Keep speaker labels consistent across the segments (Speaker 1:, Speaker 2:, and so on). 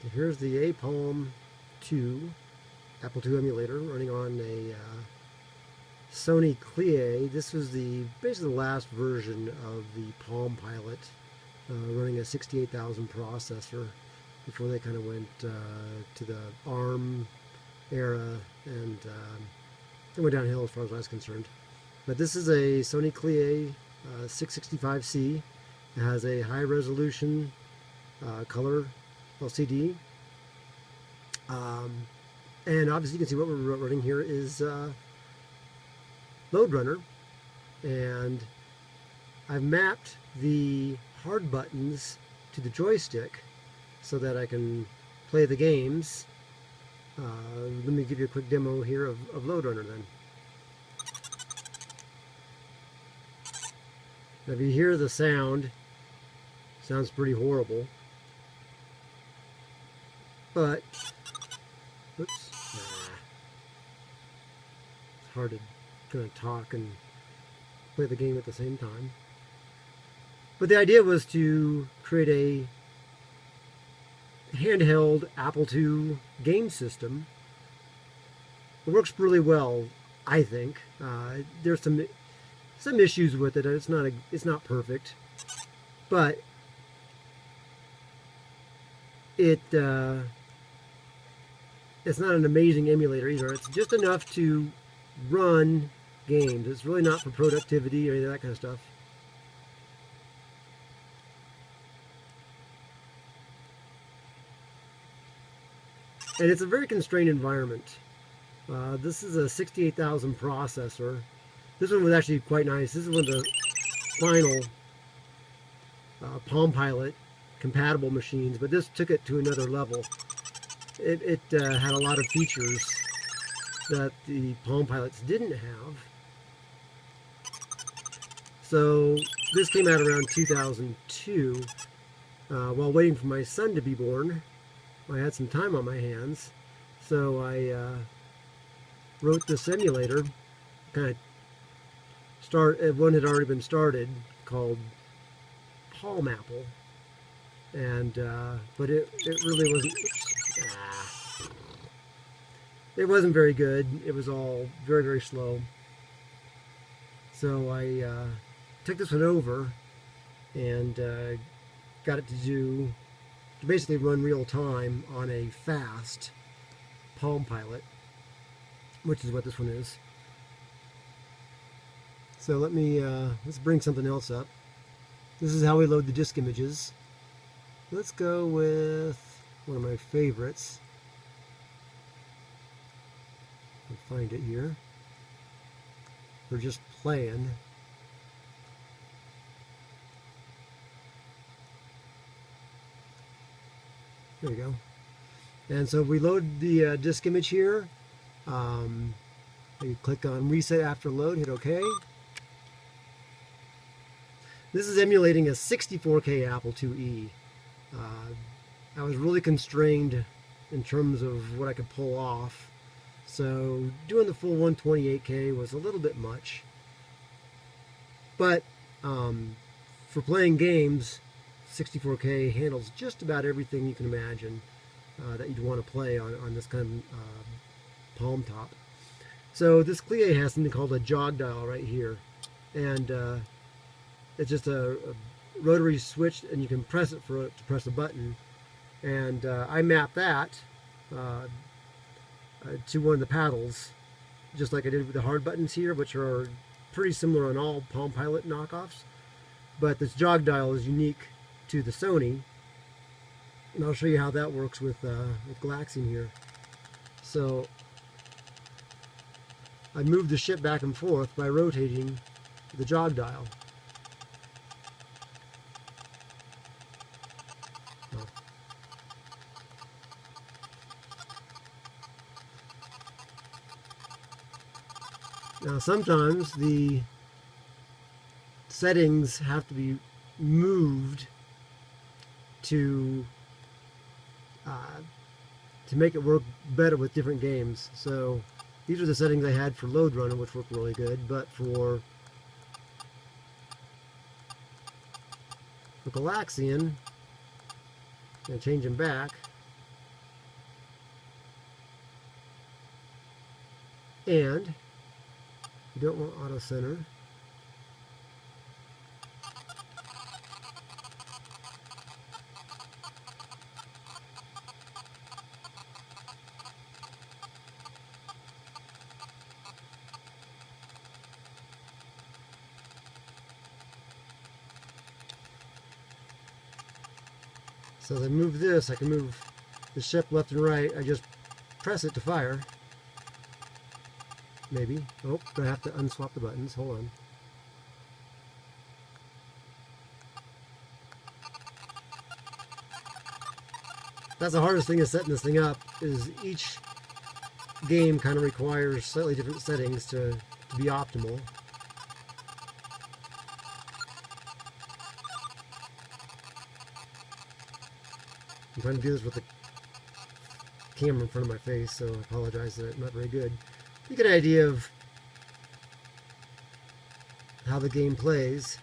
Speaker 1: Here's the Appalm 2 Apple II emulator running on a Sony Clie. This was basically the last version of the PalmPilot, running a 68,000 processor before they kind of went to the ARM era, and it went downhill as far as I was concerned. But this is a Sony Clie 665C. It has a high resolution color LCD. And obviously you can see what we're running here is Load Runner, and I've mapped the hard buttons to the joystick so that I can play the games. Let me give you a quick demo here of Load Runner then. Now if you hear the sound, sounds pretty horrible, but oops, it's hard to kind of talk and play the game at the same time. But the idea was to create a handheld Apple II game system. It works really well, I think. There's some issues with it. It's not perfect, but it's not an amazing emulator either. It's just enough to run games. It's really not for productivity or any of that kind of stuff. And it's a very constrained environment. This is a 68,000 processor. This one was actually quite nice. This is one of the final PalmPilot compatible machines, but this took it to another level. It had a lot of features that the PalmPilots didn't have. So this came out around 2002. While waiting for my son to be born, I had some time on my hands, so I wrote this emulator. One had already been started called PalmApple, and but it really wasn't. It wasn't very good. It was all very, very slow. So I took this one over and got it to basically run real time on a fast PalmPilot, which is what this one is. So let's bring something else up. This is how we load the disk images. Let's go with one of my favorites. I'll find it here. We're just playing. There you go. And so we load the disk image here. You click on reset after load, hit OK. This is emulating a 64K Apple IIe. I was really constrained in terms of what I could pull off. So doing the full 128K was a little bit much. But for playing games, 64K handles just about everything you can imagine that you'd want to play on this kind of Palm top. So this Clie has something called a jog dial right here, and it's just a rotary switch, and you can press it to press a button. And I mapped that to one of the paddles, just like I did with the hard buttons here, which are pretty similar on all PalmPilot knockoffs. But this jog dial is unique to the Sony, and I'll show you how that works with Galaxian here. So I move the ship back and forth by rotating the jog dial. Now sometimes the settings have to be moved to make it work better with different games. So these are the settings I had for Load Runner, which work really good, but for Galaxian, I'm going to change them back. And you don't want auto center. So as I move this, I can move the ship left and right. I just press it to fire. Maybe. Oh, I have to unswap the buttons. Hold on. That's the hardest thing is setting this thing up, is each game kind of requires slightly different settings to be optimal. I'm trying to do this with the camera in front of my face, so I apologize that I'm not very good. You get an idea of how the game plays.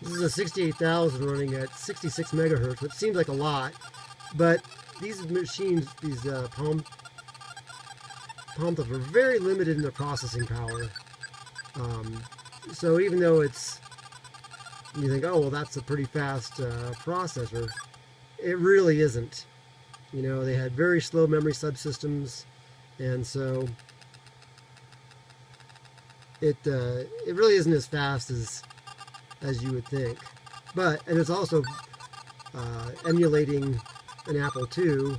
Speaker 1: This is a 68,000 running at 66 megahertz, which seems like a lot, but these machines, these PalmPilot are very limited in their processing power. So even though it's, you think, oh, well, that's a pretty fast processor, it really isn't. You know, they had very slow memory subsystems, and so it really isn't as fast as you would think. But, and it's also emulating an Apple II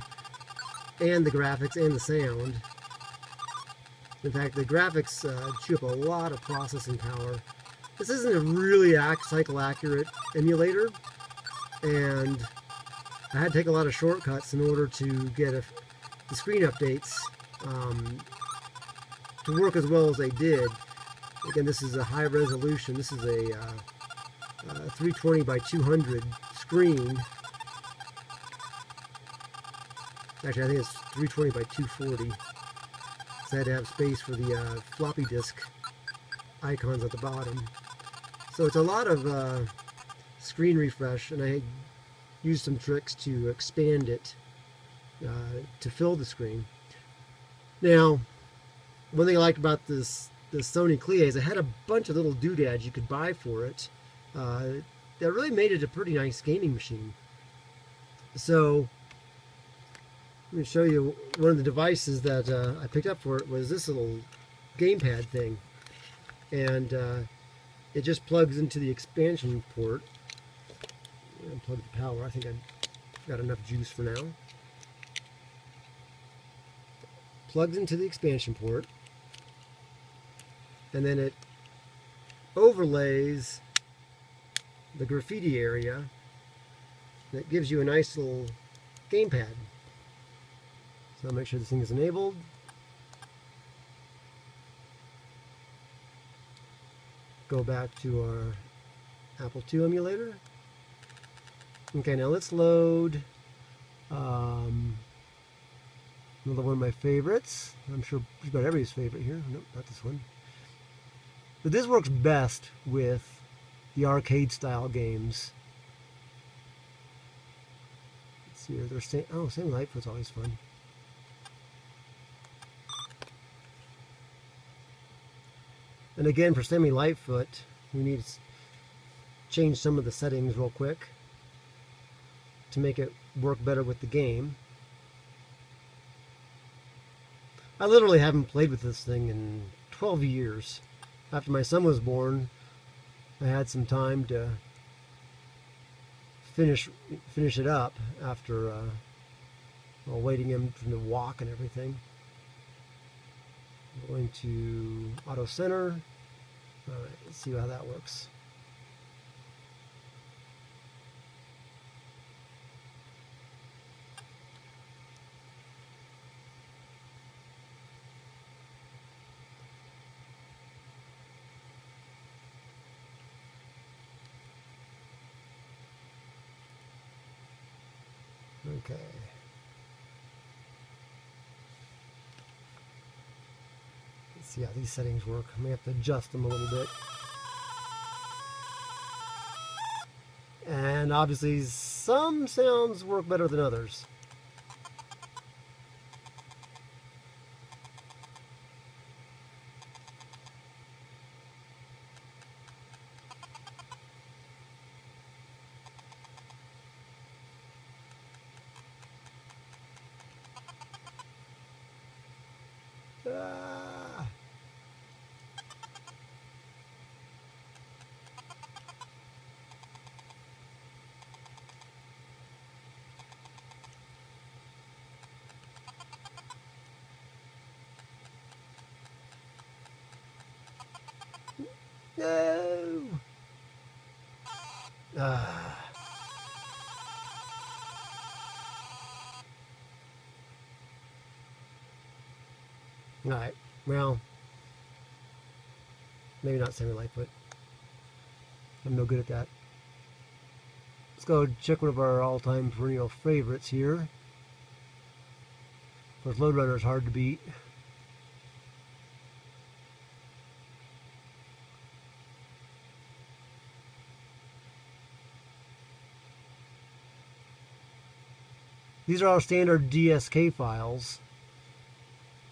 Speaker 1: and the graphics and the sound. In fact, the graphics chew up a lot of processing power. This isn't a really cycle accurate emulator, and I had to take a lot of shortcuts in order to get the screen updates to work as well as they did. Again, this is a high resolution. This is a 320 by 200 screen. Actually, I think it's 320 by 240. So I had to have space for the floppy disk icons at the bottom. So it's a lot of screen refresh, and I used some tricks to expand it to fill the screen. Now, one thing I liked about this Sony Clea is it had a bunch of little doodads you could buy for it. That really made it a pretty nice gaming machine. So let me show you one of the devices that I picked up for it was this little gamepad thing, and it just plugs into the expansion port. Unplug the power. I think I've got enough juice for now. Plugs into the expansion port, and then it overlays the graffiti area, and it gives you a nice little gamepad. So I'll make sure this thing is enabled. Go back to our Apple II emulator. Okay, now let's load another one of my favorites. I'm sure you've got everybody's favorite here. Nope, not this one. But this works best with the arcade style games. Let's see here. They're Sammy Lightfoot's always fun. And again, for Sammy Lightfoot, we need to change some of the settings real quick to make it work better with the game. I literally haven't played with this thing in 12 years. after my son was born, I had some time to finish it up after waiting him for him to walk and everything. I'm going to auto center. All right, let's see how that works. Okay. Let's see how these settings work. I may have to adjust them a little bit. And obviously some sounds work better than others. Ah. No. Ah. All right. Well, maybe not semi-Lightfoot. I'm no good at that. Let's go check one of our all-time perennial favorites here. Of course, Load Runner is hard to beat. These are all standard DSK files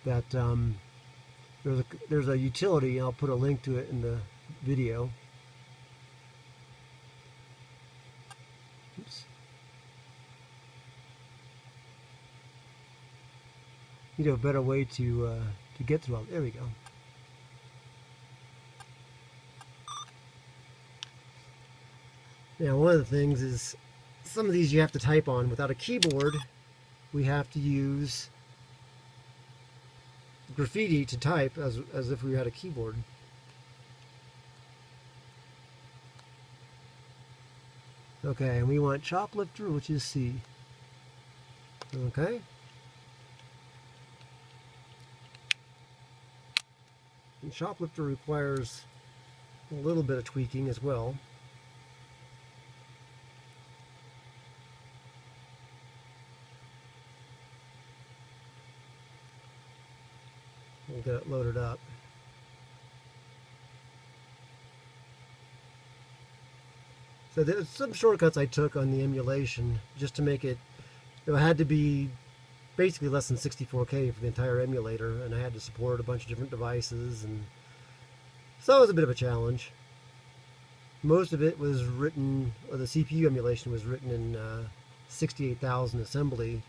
Speaker 1: that there's a utility, and I'll put a link to it in the video. Oops. Need a better way to get through all. There we go. Now, one of the things is some of these you have to type on. Without a keyboard, we have to use graffiti to type as if we had a keyboard. Okay, and we want Choplifter, which is C. Okay. And Choplifter requires a little bit of tweaking as well. We'll get it loaded up. So there's some shortcuts I took on the emulation just to make it, it had to be basically less than 64K for the entire emulator, and I had to support a bunch of different devices, and so it was a bit of a challenge. Most of it was written, or the CPU emulation was written in 68,000 assembly,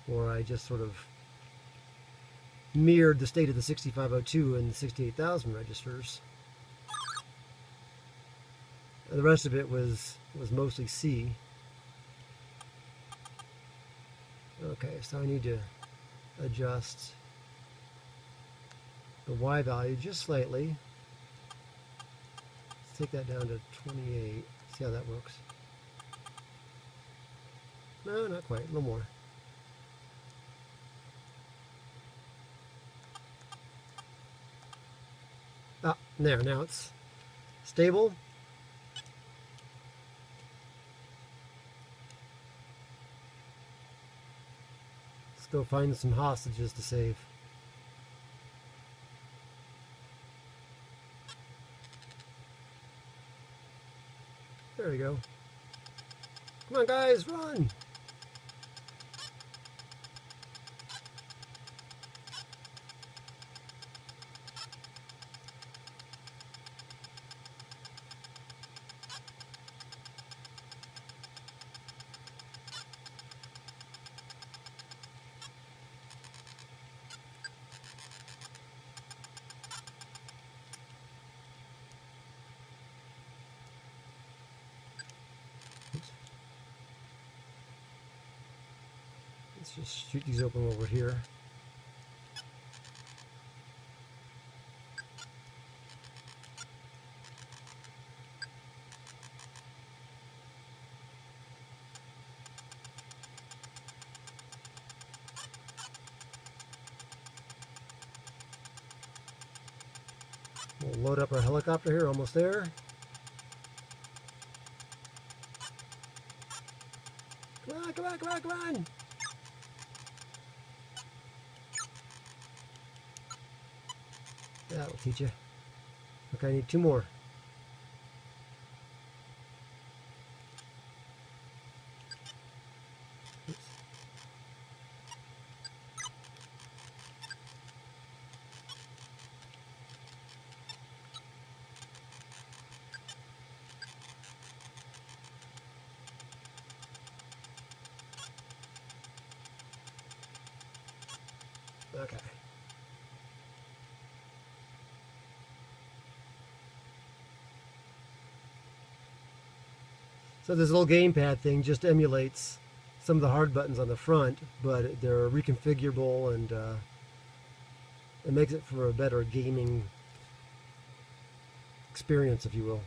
Speaker 1: where I just sort of mirrored the state of the 6502 and the 68,000 registers. And the rest of it was mostly C. Okay, so I need to adjust the Y value just slightly. Let's take that down to 28. See how that works. No, not quite. A little more. Ah, there. Now it's stable. Let's go find some hostages to save. There we go. Come on, guys, run! Let's just shoot these open over here. We'll load up our helicopter here, almost there. Come on, come on, come on, come on! That'll teach you. Okay, I need 2 more. Oops. Okay. So this little gamepad thing just emulates some of the hard buttons on the front, but they're reconfigurable, and it makes it for a better gaming experience, if you will.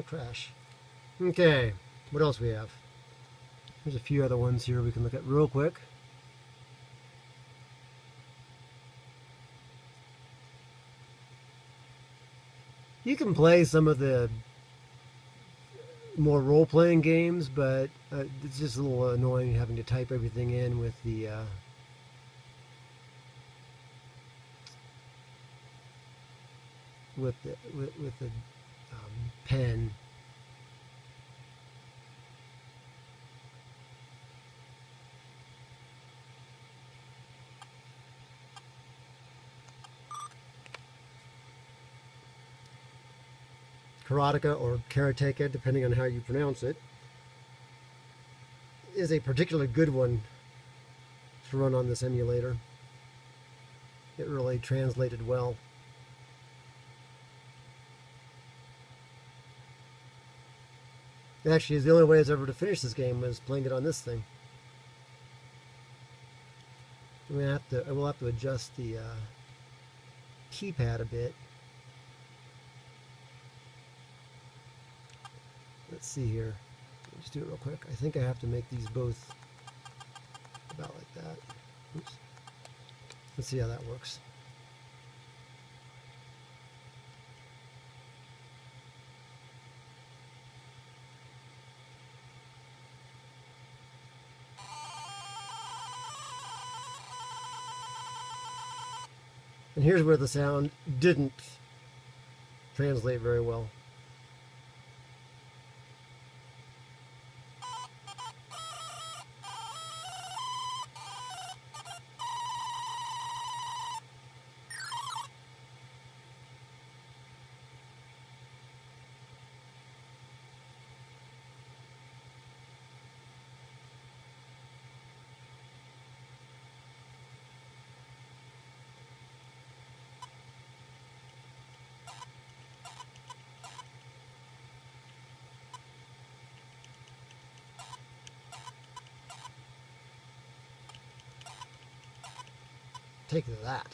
Speaker 1: Crash. Okay, what else we have? There's a few other ones here we can look at real quick. You can play some of the more role-playing games, but it's just a little annoying having to type everything in with the pen. Karateka, or Karateka, depending on how you pronounce it, is a particularly good one to run on this emulator. It really translated well. Actually, the only way I was ever to finish this game was playing it on this thing. I will have to adjust the keypad a bit. Let's see here. Let's do it real quick. I think I have to make these both about like that. Oops. Let's see how that works. And here's where the sound didn't translate very well. Take that.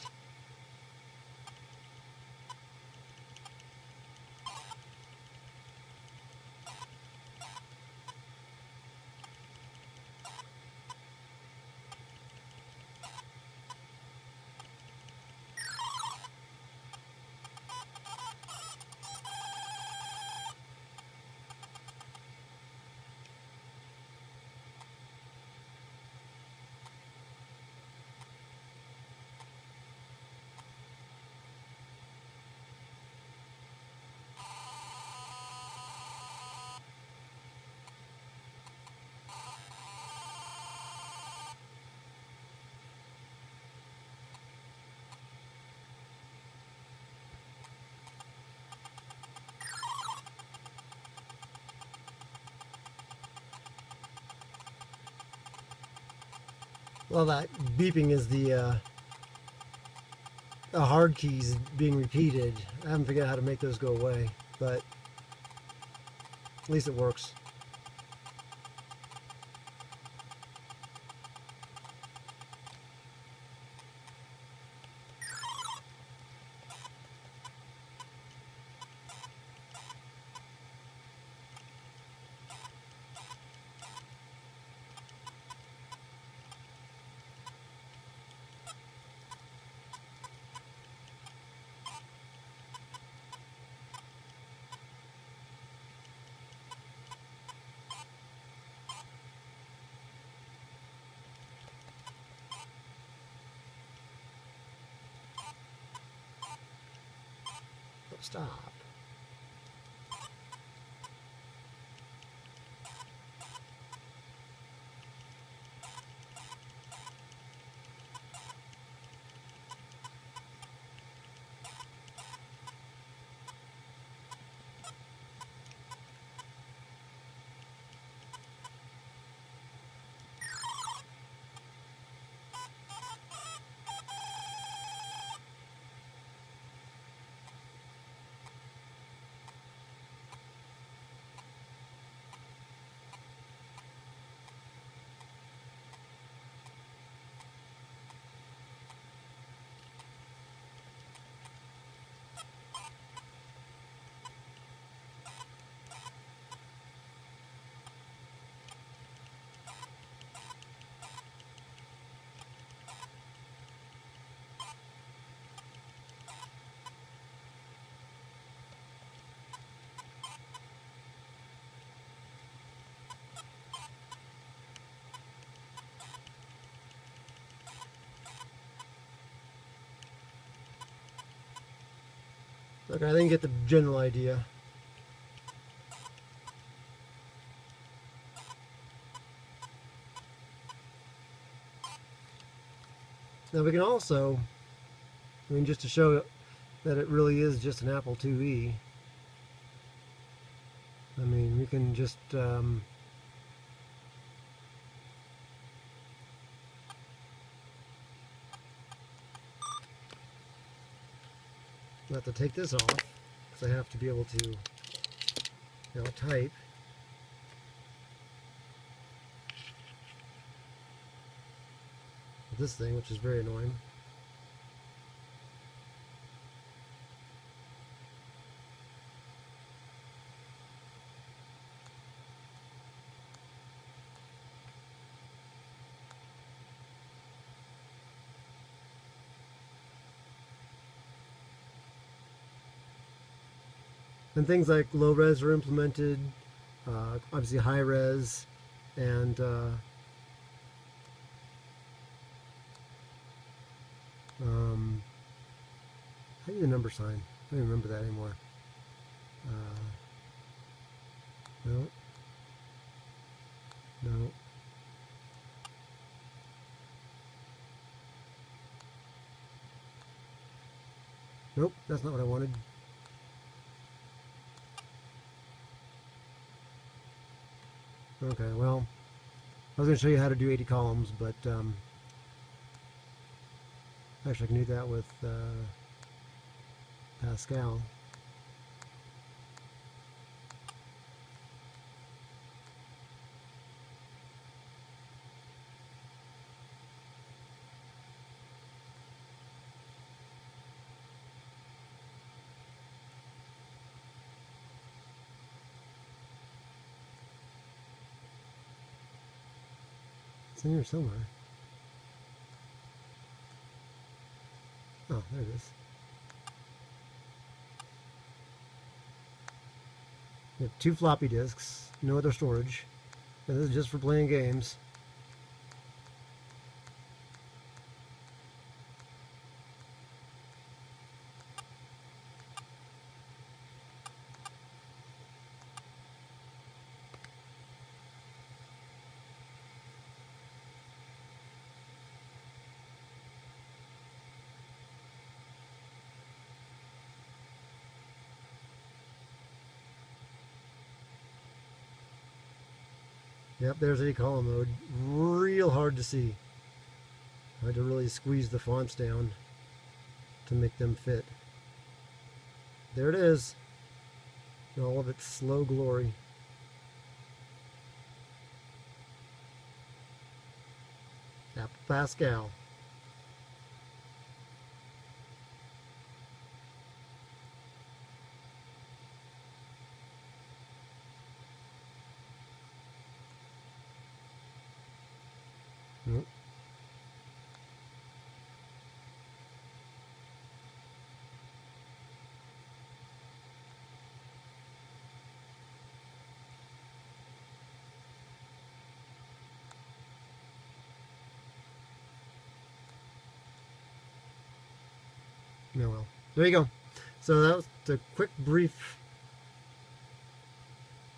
Speaker 1: Well, that beeping is the hard keys being repeated. I haven't figured out how to make those go away, but at least it works. Stop. Okay, I didn't get the general idea. Now we can also, I mean, just to show that it really is just an Apple IIe, I mean, we can just have to take this off because I have to be able to, type. This thing, which is very annoying. And things like low res are implemented, obviously high res, and how do you do the number sign? I don't even remember that anymore. No. No. Nope, that's not what I wanted. Okay, well, I was going to show you how to do 80 columns, but actually I can do that with Pascal. It's in here somewhere. Oh, there it is. You have 2 floppy disks, no other storage, and this is just for playing games. Yep, there's 80 column mode. Real hard to see. I had to really squeeze the fonts down to make them fit. There it is, in all of its slow glory. Apple Pascal. Nope. Oh well. There you go. So that was the quick, brief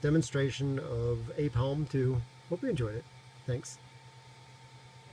Speaker 1: demonstration of Appalm 2. Hope you enjoyed it. Thanks.